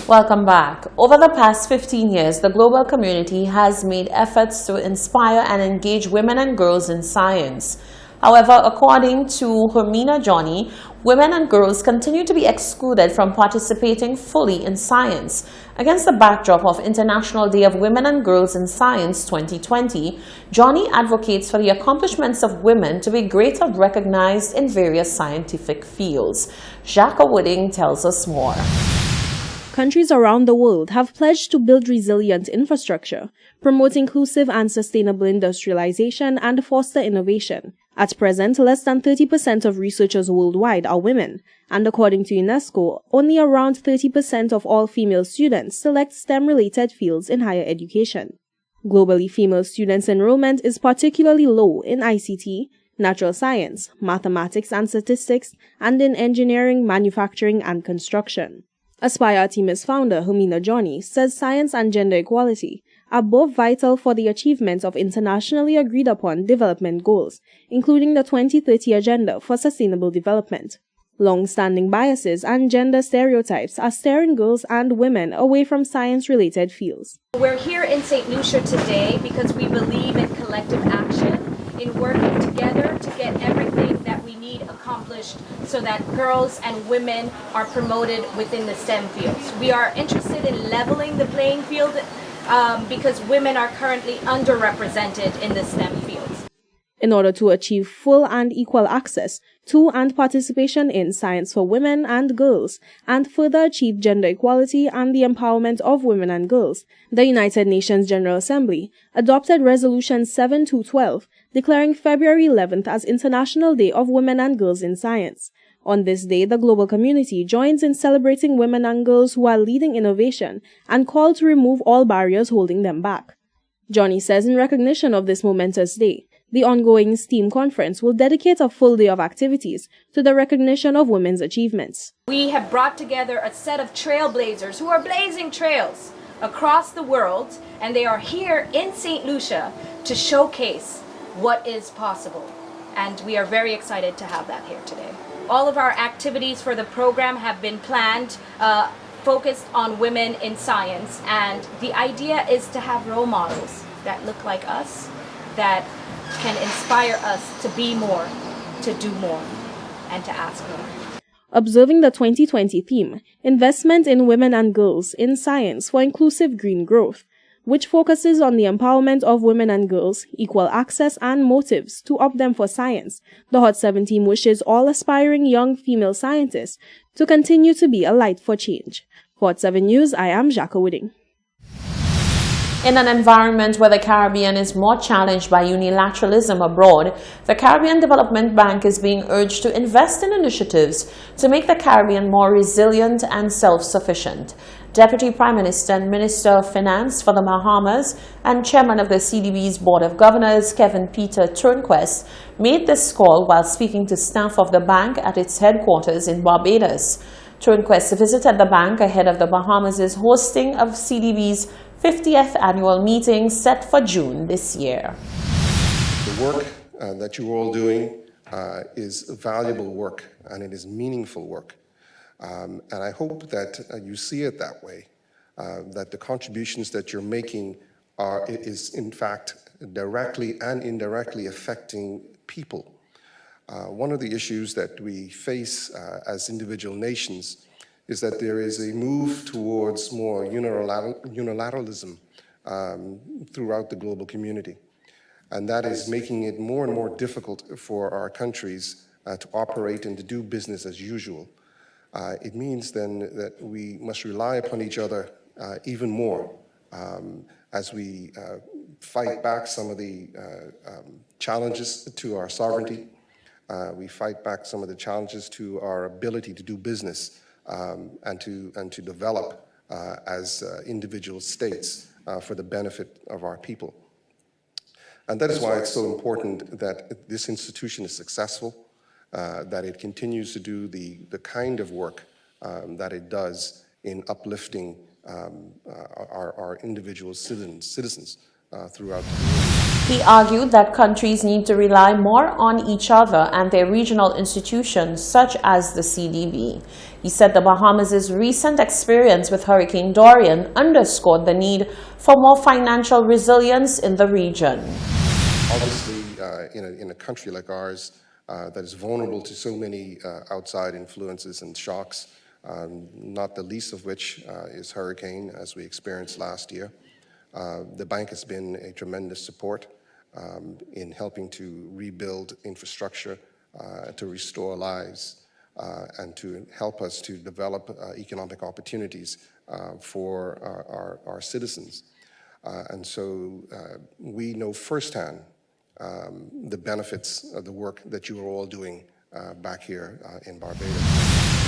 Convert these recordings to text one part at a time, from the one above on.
Welcome back. Over the past 15 years, the global community has made efforts to inspire and engage women and girls in science. However, according to Hermina Johnny, women and girls continue to be excluded from participating fully in science. Against the backdrop of International Day of Women and Girls in Science 2020, Johnny advocates for the accomplishments of women to be greater recognized in various scientific fields. Jacques Wooding tells us more. Countries around the world have pledged to build resilient infrastructure, promote inclusive and sustainable industrialization, and foster innovation. At present, less than 30% of researchers worldwide are women, and according to UNESCO, only around 30% of all female students select STEM-related fields in higher education. Globally, female students' enrollment is particularly low in ICT, natural science, mathematics and statistics, and in engineering, manufacturing, and construction. Aspire Artemis founder Hermina Johnny says science and gender equality are both vital for the achievement of internationally agreed upon development goals, including the 2030 Agenda for Sustainable Development. Long-standing biases and gender stereotypes are steering girls and women away from science-related fields. We're here in St. Lucia today because we believe in collective action, in working together to get everything that we need accomplished so that girls and women are promoted within the STEM fields. We are interested in leveling the playing field because women are currently underrepresented in the STEM fields. In order to achieve full and equal access to and participation in science for women and girls, and further achieve gender equality and the empowerment of women and girls, the United Nations General Assembly adopted Resolution 7212, declaring February 11th as International Day of Women and Girls in Science. On this day, the global community joins in celebrating women and girls who are leading innovation and called to remove all barriers holding them back. Johnny says in recognition of this momentous day, the ongoing STEAM conference will dedicate a full day of activities to the recognition of women's achievements. We have brought together a set of trailblazers who are blazing trails across the world, and they are here in St. Lucia to showcase what is possible. And we are very excited to have that here today. All of our activities for the program have been planned, focused on women in science, and the idea is to have role models that look like us, that can inspire us to be more, to do more, and to ask more. Observing the 2020 theme, Investment in Women and Girls in Science for Inclusive Green Growth, which focuses on the empowerment of women and girls, equal access and motives to up them for science, the Hot 7 team wishes all aspiring young female scientists to continue to be a light for change. For Hot 7 News, I am Jacques Wooding. In an environment where the Caribbean is more challenged by unilateralism abroad, the Caribbean Development Bank is being urged to invest in initiatives to make the Caribbean more resilient and self-sufficient. Deputy Prime Minister and Minister of Finance for the Bahamas and Chairman of the CDB's Board of Governors, Kevin Peter Turnquest, made this call while speaking to staff of the bank at its headquarters in Barbados. Turnquest visited the bank ahead of the Bahamas' hosting of CDB's 50th annual meeting set for June this year. The work that you're all doing is valuable work, and it is meaningful work. And I hope that you see it that way, that the contributions that you're making is in fact directly and indirectly affecting people. One of the issues that we face as individual nations is that there is a move towards more unilateralism throughout the global community. And that is making it more and more difficult for our countries to operate and to do business as usual. It means then that we must rely upon each other even more as we fight back some of the challenges to our sovereignty. We fight back some of the challenges to our ability to do business and to develop as individual states for the benefit of our people. And that is why it's so important that this institution is successful, that it continues to do the kind of work that it does in uplifting our individual citizens throughout the world. He argued that countries need to rely more on each other and their regional institutions, such as the CDB. He said the Bahamas' recent experience with Hurricane Dorian underscored the need for more financial resilience in the region. Obviously, in a country like ours that is vulnerable to so many outside influences and shocks, not the least of which is hurricane, as we experienced last year. The bank has been a tremendous support in helping to rebuild infrastructure, to restore lives, and to help us to develop economic opportunities for our citizens. And so we know firsthand the benefits of the work that you are all doing back here in Barbados.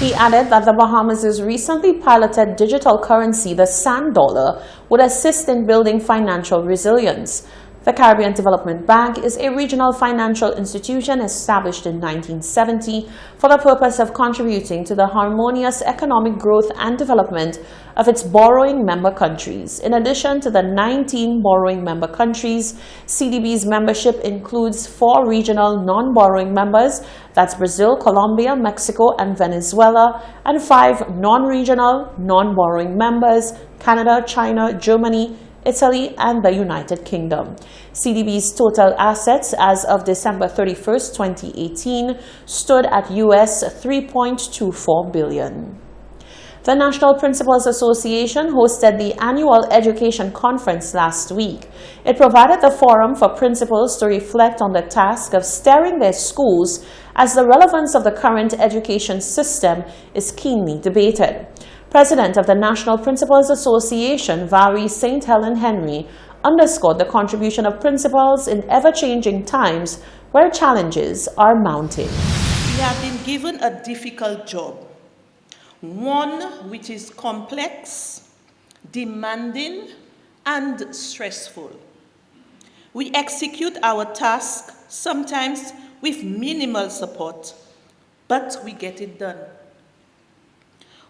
He added that the Bahamas' recently piloted digital currency, the Sand Dollar, would assist in building financial resilience. The Caribbean Development Bank is a regional financial institution established in 1970 for the purpose of contributing to the harmonious economic growth and development of its borrowing member countries. In addition to the 19 borrowing member countries, CDB's membership includes 4 regional non-borrowing members, that's Brazil, Colombia, Mexico, and Venezuela, and 5 non-regional, non-borrowing members, Canada, China, Germany, Italy, and the United Kingdom. CDB's total assets as of December 31st, 2018 stood at US $3.24 billion. The National Principals Association hosted the annual education conference last week. It provided the forum for principals to reflect on the task of steering their schools as the relevance of the current education system is keenly debated. President of the National Principals Association, Valerie St. Helen Henry, underscored the contribution of principals in ever-changing times where challenges are mounting. We have been given a difficult job, one which is complex, demanding, and stressful. We execute our task sometimes with minimal support, but we get it done.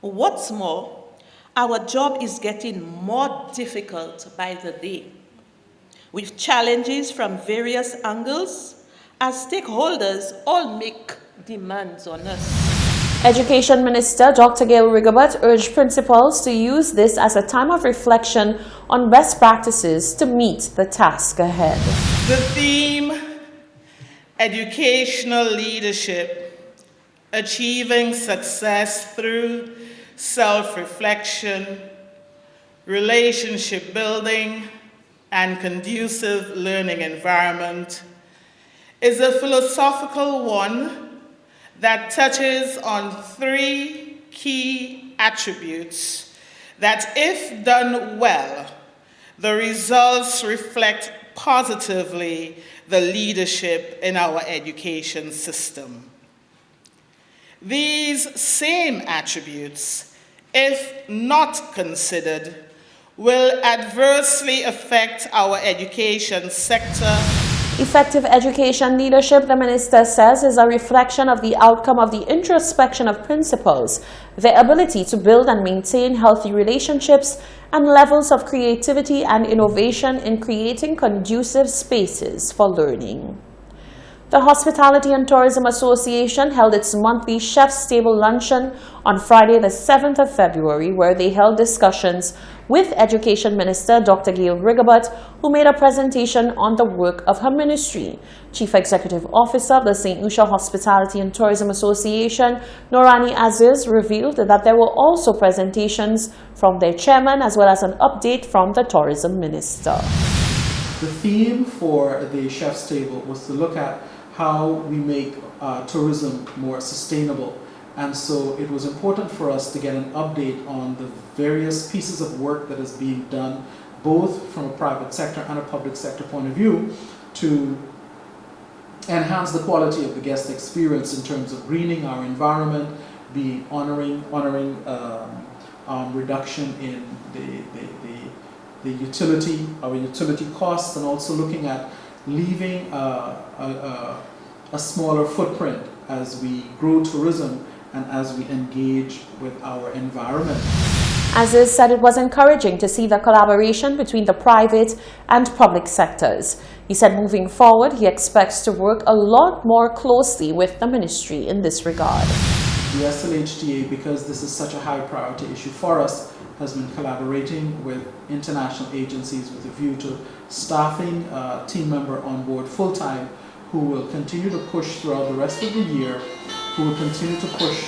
What's more, our job is getting more difficult by the day, with challenges from various angles as stakeholders all make demands on us. Education Minister Dr. Gail Rigobert urged principals to use this as a time of reflection on best practices to meet the task ahead. The theme, educational leadership, achieving success through self-reflection, relationship building, and conducive learning environment, is a philosophical one that touches on 3 key attributes that, if done well, the results reflect positively the leadership in our education system. These same attributes, if not considered, will adversely affect our education sector. Effective education leadership, the minister says, is a reflection of the outcome of the introspection of principals, their ability to build and maintain healthy relationships, and levels of creativity and innovation in creating conducive spaces for learning. The Hospitality and Tourism Association held its monthly Chef's Table Luncheon on Friday, the 7th of February, where they held discussions with Education Minister Dr. Gail Rigobert, who made a presentation on the work of her ministry. Chief Executive Officer of the St. Lucia Hospitality and Tourism Association, Norani Aziz, revealed that there were also presentations from their chairman as well as an update from the tourism minister. The theme for the Chef's Table was to look at how we make tourism more sustainable. And so it was important for us to get an update on the various pieces of work that is being done, both from a private sector and a public sector point of view, to enhance the quality of the guest experience in terms of greening our environment, be honoring reduction in the utility, our utility costs, and also looking at leaving a smaller footprint as we grow tourism and as we engage with our environment. Aziz said it was encouraging to see the collaboration between the private and public sectors. He said moving forward, he expects to work a lot more closely with the ministry in this regard. The SLHTA, because this is such a high priority issue for us, has been collaborating with international agencies with a view to staffing a team member on board full-time who will continue to push throughout the rest of the year, who will continue to push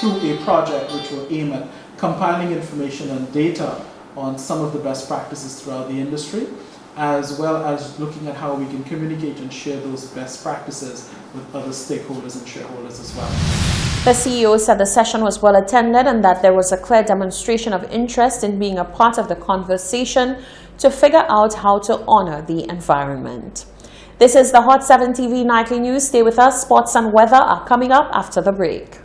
through a project which will aim at compiling information and data on some of the best practices throughout the industry, as well as looking at how we can communicate and share those best practices with other stakeholders and shareholders as well. The CEO said the session was well attended and that there was a clear demonstration of interest in being a part of the conversation to figure out how to honor the environment. This is the Hot 7 TV Nightly News. Stay with us. Sports and weather are coming up after the break.